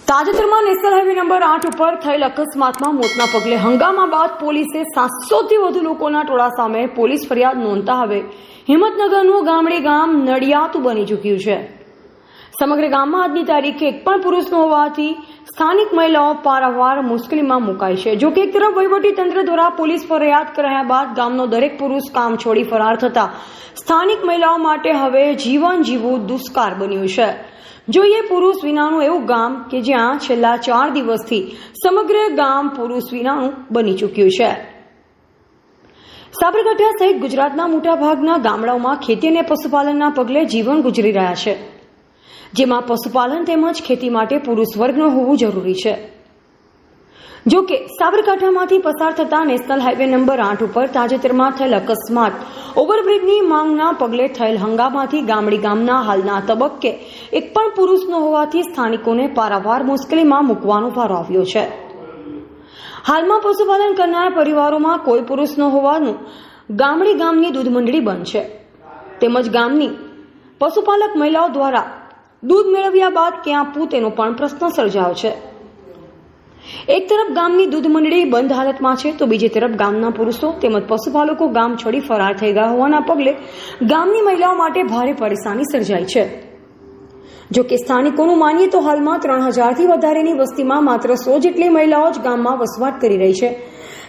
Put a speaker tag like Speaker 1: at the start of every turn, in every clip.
Speaker 1: તાજેતરમાં national highway number 8 ઉપર થયેલ અકસ્માતમાં મોતના પગલે હંગામા બાદ પોલીસે 700થી વધુ લોકોના ટોળા સામે પોલીસ ફરિયાદ નોંધતા હવે હિંમતનગરનું ગામડે ગામ નડિયાતું બની ચૂક્યું છે। સમગ્ર ગામમાં આજની તારીખે એક પણ પુરુષ ન હોવાથી સ્થાનિક મહિલાઓ પારાવાર મુશ્કેલીમાં મુકાઈ છે। જો કે એક તરફ વહીવટીતંત્ર દ્વારા પોલીસ ફરિયાદ કરાયા બાદ ગામનો દરેક પુરુષ કામ છોડી ફરાર થતા સ્થાનિક મહિલાઓ માટે હવે જીવન જીવવું દુષ્કાર બન્યું છે। જોઈએ પુરુષ વિનાનું એવું ગામ કે જ્યાં છેલ્લા 4 દિવસથી સમગ્ર ગામ પુરુષ વિનાનું બની ચૂક્યું છે। સાબરકાંઠા સહિત ગુજરાતના મોટાભાગના ગામડાઓમાં ખેતી અને પશુપાલનના પગલે જીવન ગુજરી રહ્યા છે, જેમાં પશુપાલન તેમજ ખેતી માટે પુરુષ વર્ગનું હોવું જરૂરી છે। જો કે સાબરકાંઠામાંથી પસાર થતા નેશનલ હાઈવે નંબર 8 ઉપર તાજેતરમાં થયેલ અકસ્માત ઓવરબ્રિજની માંગના પગલે થયેલ હંગામાથી ગામડી ગામના હાલના તબક્કે એક પણ પુરુષ ન હોવાથી સ્થાનિકોને પારાવાર મુશ્કેલીમાં મૂકવાનો વારો આવ્યો છે। હાલમાં પશુપાલન કરનાર પરિવારોમાં કોઈ પુરુષ ન હોવાનું ગામડી ગામની દૂધ મંડળી બંધ છે, તેમજ ગામની પશુપાલક મહિલાઓ દ્વારા દૂધ મેળવ્યા બાદ ક્યાં આપવું તેનો પણ પ્રશ્ન સર્જાયો છે। એક તરફ ગામની દૂધ મંડળી બંધ હાલતમાં છે, તો બીજી તરફ ગામના પુરુષો તેમજ પશુપાલકો ગામ છોડી ફરાર થઈ ગયા હોવાના પગલે ગામની મહિલાઓ માટે ભારે પરેશાની સર્જાઈ છે। જો કે સ્થાનિકોનું માનીએ તો હાલમાં 3000થી વધારેની વસ્તીમાં માત્ર 100 જેટલી મહિલાઓ જ ગામમાં વસવાટ કરી રહી છે,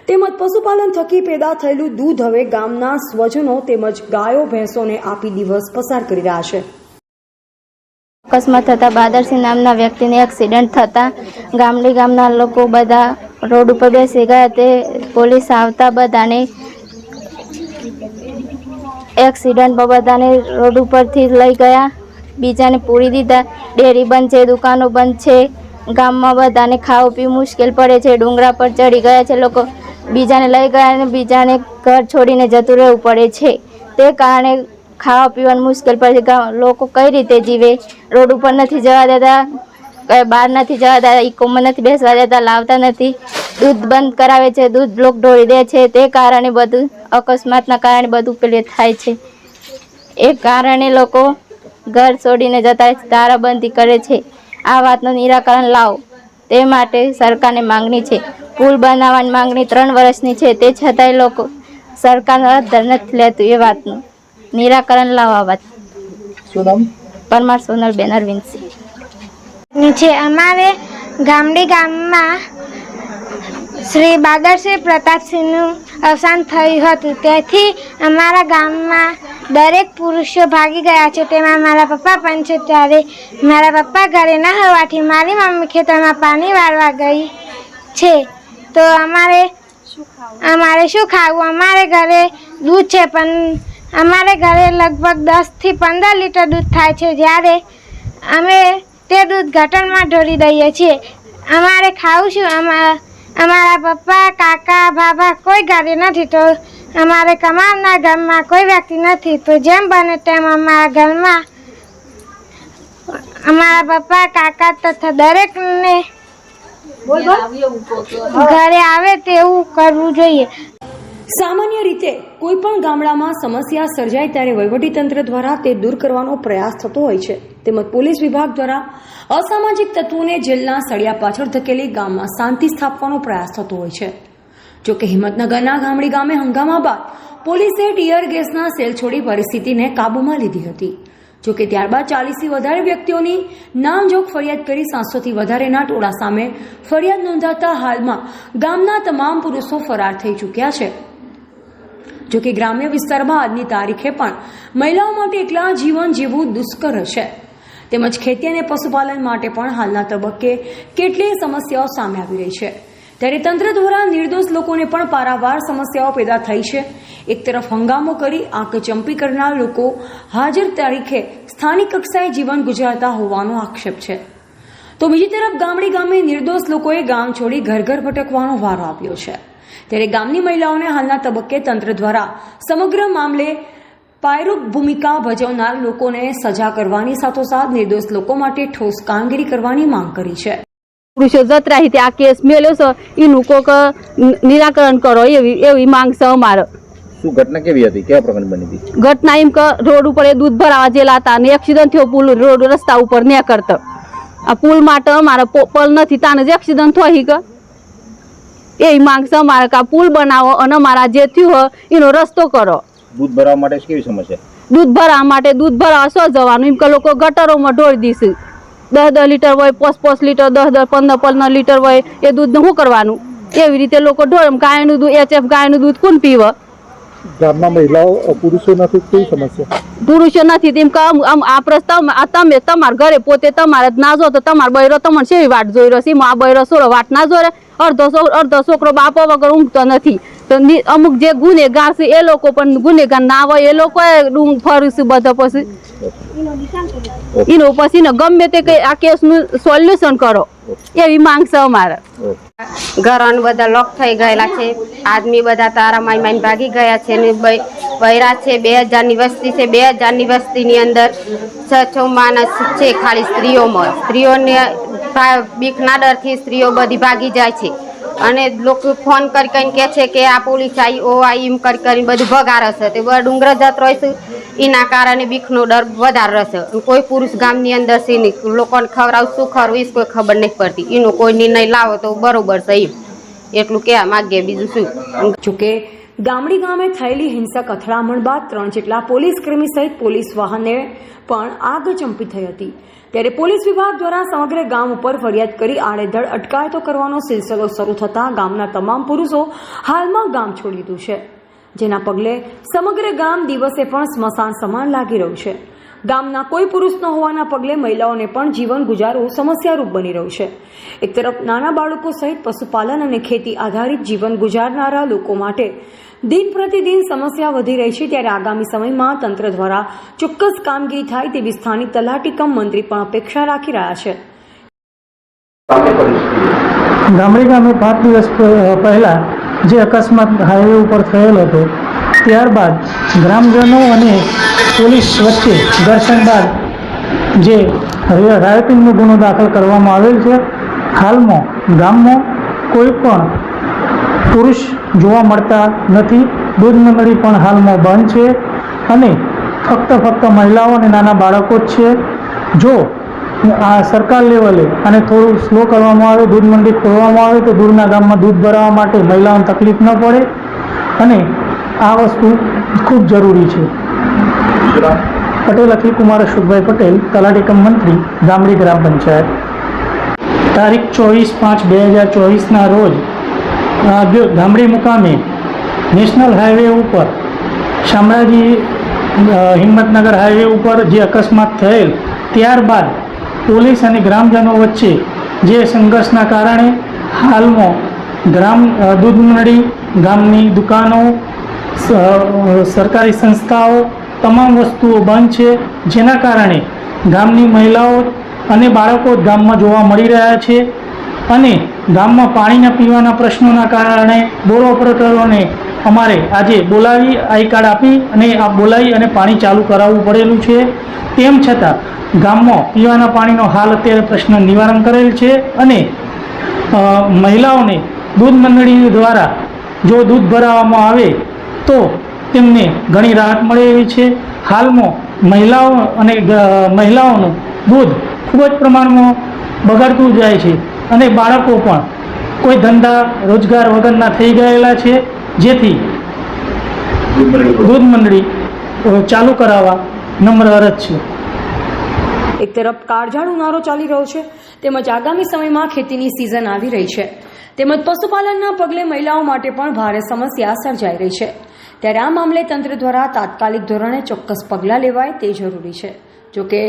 Speaker 1: તેમજ પશુપાલન થકી પેદા થયેલું દૂધ હવે ગામના સ્વજનો તેમજ ગાયો ભેંસોને આપી દિવસ પસાર કરી રહ્યા છે।
Speaker 2: અકસ્માત થતા બાદરસિંહ નામના વ્યક્તિને એક્સિડન્ટ થતા ગામડી ગામના લોકો બધા રોડ ઉપર બેસી ગયા। તે પોલીસ આવતા બધાને એક્સિડન્ટમાં બધાને રોડ ઉપરથી લઈ ગયા, બીજાને પૂરી દીધા। ડેરી બંધ છે, દુકાનો બંધ છે, ગામમાં બધાને ખાવું પીવું મુશ્કેલ પડે છે। ડુંગરા પર ચડી ગયા છે લોકો, બીજાને લઈ ગયા અને બીજાને ઘર છોડીને જતું રહેવું પડે છે। તે કારણે ખાવા પીવાનું મુશ્કેલ પડે છે। લોકો કઈ રીતે જીવે? રોડ ઉપર નથી જવા દેતા, બહાર નથી જવા દેતા, ઇકોમાં નથી બેસવા દેતા, લાવતા નથી, દૂધ બંધ કરાવે છે, દૂધ બ્લોક ઢોળી દે છે। તે કારણે બધું અકસ્માતના કારણે બધું પેલું થાય છે। એ કારણે લોકો ઘર છોડીને જતા તારાબંધી કરે છે। આ વાતનું નિરાકરણ લાવો તે માટે સરકારને માંગણી છે। પુલ બનાવવાની માંગણી 3 વર્ષની છે, તે છતાંય લોકો સરકાર ધર નથી લેતું। એ વાતનું નિરાકરણ લાવવા વાત।
Speaker 3: શું નામ?
Speaker 2: પરમાર સોનલબેન અરવિંદસિંહ
Speaker 4: છે। અમારે ગામડી ગામમાં શ્રી બાદરસિંહ પ્રતાપસિંહનું અવસાન થયું હતું, તેથી અમારા ગામમાં દરેક પુરુષો ભાગી ગયા છે। તેમાં મારા પપ્પા પણ છે। ત્યારે મારા પપ્પા ઘરે ન હોવાથી મારી મમ્મી ખેતરમાં પાણી વાળવા ગઈ છે। તો અમારે શું ખાવું? અમારે ઘરે દૂધ છે, પણ અમારે ઘરે લગભગ 10થી 15 લીટર દૂધ થાય છે, જ્યારે અમે તે દૂધ ગટરમાં ઢોળી દઈએ છીએ। અમારે ખાવું શું? અમારા પપ્પા, કાકા, બાબા કોઈ ઘરે નથી, તો અમારે કમાવનાર ગામમાં કોઈ વ્યક્તિ નથી। તો જેમ બને તેમ અમારા ઘરમાં અમારા પપ્પા, કાકા તથા દરેકને ઘરે આવે તેવું કરવું જોઈએ।
Speaker 1: સામાન્ય રીતે કોઈ પણ ગામડામાં સમસ્યા સર્જાય ત્યારે વહીવટીતંત્ર દ્વારા તે દૂર કરવાનો પ્રયાસ થતો હોય છે, તેમજ પોલીસ વિભાગ દ્વારા અસામાજિક તત્વોને જેલના સળિયા પાછળ ધકેલી ગામમાં શાંતિ સ્થાપવાનો પ્રયાસ થતો હોય છે। જો કે હિંમતનગરના ગામડી ગામે હંગામા બાદ પોલીસે ટીયર ગેસના સેલ છોડી પરિસ્થિતિને કાબૂમાં લીધી હતી। જો કે ત્યારબાદ 40થી વધારે વ્યક્તિઓની નામજોગ ફરિયાદ કરી 700થી વધારેના ટોળા સામે ફરિયાદ નોંધાતા હાલમાં ગામના તમામ પુરુષો ફરાર થઈ ચૂક્યા છે। જો કે ગ્રામ્ય વિસ્તારમાં આજની તારીખે પણ મહિલાઓ માટે એકલા જીવન જીવવું દુષ્કર છે, તેમજ ખેતી અને પશુપાલન માટે પણ હાલના તબક્કે કેટલીય સમસ્યાઓ સામે આવી રહી છે। ત્યારે તંત્ર દ્વારા નિર્દોષ લોકોને પણ પારાવાર સમસ્યાઓ પેદા થઈ છે। એક તરફ હંગામો કરી આંખચંપી કરનાર લોકો હાજર તારીખે સ્થાનિક કક્ષાએ જીવન ગુજારતા હોવાનો આક્ષેપ છે, તો બીજી તરફ ગામડી ગામે નિર્દોષ લોકોએ ગામ છોડી ઘર ઘર ભટકવાનો વારો આપ્યો છે। ત્યારે ગામની મહિલાઓને હાલના તબક્કે તંત્ર દ્વારા સમગ્ર મામલે પાયરૂપ ભૂમિકા ભજવનાર લોકોને સજા કરવાની સાથોસાથ નિર્દોષ લોકો માટે ઠોસ કામગીરી કરવાની માંગ કરી છે।
Speaker 5: પુરુષો જત રહી આ કેસ મેલ્યો છે, એનું કોક નિરાકરણ કરો એવી માંગ છે અમારે।
Speaker 3: શું ઘટના કેવી હતી? કયા પ્રકારની બની હતી
Speaker 5: ઘટના? એમ કે રોડ ઉપર દૂધ ભરાવા જેલા હતા અને એક્સિડન્ટ થયો, પુલ રોડ રસ્તા ઉપર ન કરતો। આ પુલ માટે અમારે પલ નથી તાને જ એક્સિડન્ટ થઈ કે એવી માંગ છે અમારે કે આ પુલ બનાવો અને અમારા જે થયું હોય એનો રસ્તો કરો.
Speaker 3: દૂધ ભરવા માટે કેવી સમસ્યા?
Speaker 5: દૂધ ભરવા માટે દૂધ ભરવા શું જવાનું એમ કે લોકો ગટરોમાં ઢોળી દીશું. 10 લીટર હોય, 5 લીટર, 10 15 લીટર હોય એ દૂધને શું કરવાનું? એવી રીતે લોકો ઢોળે. ગાયનું દૂધ HF ગાયનું દૂધ કોણ પીવે?
Speaker 6: ગામમાં મહિલાઓ પુરુષો નથી કેવી સમસ્યા?
Speaker 5: પુરુષો નથી તેમ કે આ પ્રશ્ન તમે તમારા ઘરે પોતે તમારે ના જો તો તમારો બૈરો તમને શેવી વાટ જોઈ રહ્યો છે? આ બૈરો સોળો વાટ ના જોરે. અડધો છોકરો બાપો વગર ઊંઘતો નથી. તો અમુક જે ગુનેગાર છે એ લોકો પણ ગુનેગાર ના હોય એ લોકો ફરું છે બધા. પછી એનો પછી ને ગમે તે આ કેસનું સોલ્યુશન કરો એવી માંગ છે અમારે.
Speaker 7: ઘરોને બધા લોક થઈ ગયેલા છે. આદમી બધા તારા માઈ ભાગી ગયા છે ને બૈરા છે. 2000 ની વસ્તી છે. 2000 ની વસ્તીની અંદર 6 માણસ છે ખાલી સ્ત્રીઓમાં. સ્ત્રીઓને બીક ના ડરથી સ્ત્રીઓ બધી ભાગી જાય છે અને લોકો ફોન કરી કરીને કહે છે કે આ પોલીસ આવી ઓ આવી એમ કરીને બધું ભગારે છે. તે બધા ડુંગર જત રહેશે એના કારણે બીકનો ડર વધારે રહેશે. કોઈ પુરુષ ગામની અંદર છે નહીં. લોકોને ખવડાવ શું ખરવું એ કોઈ ખબર નહીં પડતી. એનો કોઈ નિર્ણય લાવો તો બરોબર છે. એટલું કહેવા માગીએ, બીજું શું.
Speaker 1: જોકે ગામડી ગામે થયેલી હિંસક અથડામણ બાદ 3 જેટલા પોલીસ કર્મી સહિત પોલીસ વાહનને પણ આગ ચંપી થઈ હતી. ત્યારે પોલીસ વિભાગ દ્વારા સમગ્ર ગામ ઉપર ફરિયાદ કરી આડેધડ અટકાયતો કરવાનો સિલસિલો શરૂ થતાં ગામના તમામ પુરુષો હાલમાં ગામ છોડી દીધું છે, જેના પગલે સમગ્ર ગામ દિવસે પણ સ્મશાન સમાન લાગી રહ્યું છે. ગામના કોઈ પુરુષ ન હોવાના પગલે મહિલાઓને પણ જીવન ગુજારવું સમસ્યારૂપ બની રહ્યું છે. એક તરફ નાના બાળકો સહિત પશુપાલન અને ખેતી આધારિત જીવન ગુજારનારા લોકો માટે દિન પ્રતિદિન સમસ્યા વધી રહી છે. ત્યારે આગામી સમયમાં તંત્ર દ્વારા ચોક્કસ કામગીરી થાય તેવી સ્થાનિક તલાટી કમ મંત્રી પણ અપેક્ષા રાખી રહ્યા છે.
Speaker 6: ગામડી ગામે 5 દિવસ પહેલા જે અકસ્માત હાઈવે ઉપર થયેલો હતો ત્યારબાદ ગ્રામજનો અને પોલીસ વચ્ચે ઘર્ષણ બાદ જે રાયોટિંગનો ગુનો દાખલ કરવામાં આવેલ છે. હાલમાં ગામમાં કોઈ પણ પુરુષ જોવા મળતા નથી. દૂધ મંડળી પણ હાલમાં બંધ છે અને ફક્ત મહિલાઓ અને નાના બાળકો જ છે. જો આ સરકાર લેવલે અને થોડું સ્લો કરવામાં આવે, દૂધ મંડી ખોલવામાં આવે તો દૂરના ગામમાં દૂધ ભરાવવા માટે મહિલાઓને તકલીફ ન પડે અને આ વસ્તુ ખૂબ જરૂરી છે. પટેલ અખિલ કુમાર અશોકભાઈ પટેલ, તલાટી કમ મંત્રી, ગામડી ગ્રામ પંચાયત. તારીખ 24/5/2024ના રોજ ગામડી મુકામે નેશનલ હાઈવે ઉપર શામળાજી હિંમતનગર હાઈવે ઉપર જે અકસ્માત થયેલ ત્યારબાદ પોલીસ અને ગ્રામજનો વચ્ચે જે સંઘર્ષના કારણે હાલમાં દૂધ મંડળી, ગામની દુકાનો, સરકારી સંસ્થાઓ તમામ વસ્તુઓ બંધ છે. જેના કારણે ગામની મહિલાઓ અને બાળકો ગામમાં જોવા મળી રહ્યા છે અને ગામમાં પાણીના પીવાના પ્રશ્નોના કારણે બોર ઓપરેટરોને અમારે આજે બોલાવી આઈ કાર્ડ આપી અને બોલાવી અને પાણી ચાલુ કરાવવું પડેલું છે. તેમ છતાં ગામમાં પીવાના પાણીનો હાલ અત્યારે પ્રશ્ન નિવારણ કરેલ છે અને મહિલાઓને દૂધ મંડળી દ્વારા જો દૂધ ભરાવવામાં આવે તો તેમને ઘણી રાહત મળે એવી છે. હાલમાં મહિલાઓનું દૂધ ખૂબ જ પ્રમાણમાં બગડતું જાય છે અને બાળકો પણ કોઈ ધંધા રોજગાર વગરના થઈ ગયેલા છે. જેથી દૂધ મંડળી ચાલુ કરાવવા નમ્ર અરજ છે.
Speaker 1: એક તરફ કાળઝાળ ઉનાળો ચાલી રહ્યો છે તેમજ આગામી સમયમાં ખેતીની સિઝન આવી રહી છે તેમજ પશુપાલનના પગલે મહિલાઓ માટે પણ ભારે સમસ્યા સર્જાઈ રહી છે. ત્યારે આ મામલે તંત્ર દ્વારા તાત્કાલિક ધોરણે ચોક્કસ પગલાં લેવાય તે જરૂરી છે. જોકે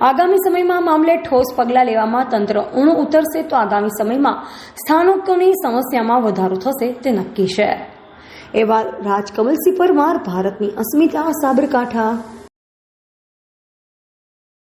Speaker 1: આગામી સમયમાં મામલે ઠોસ પગલાં લેવામાં તંત્ર ઊણું ઉતરશે તો આગામી સમયમાં સ્થાનિકોની સમસ્યામાં વધારો થશે તે નક્કી છે. એવા રાજકમલસિંહ પરમાર, ભારતની અસ્મિતા, સાબરકાંઠા.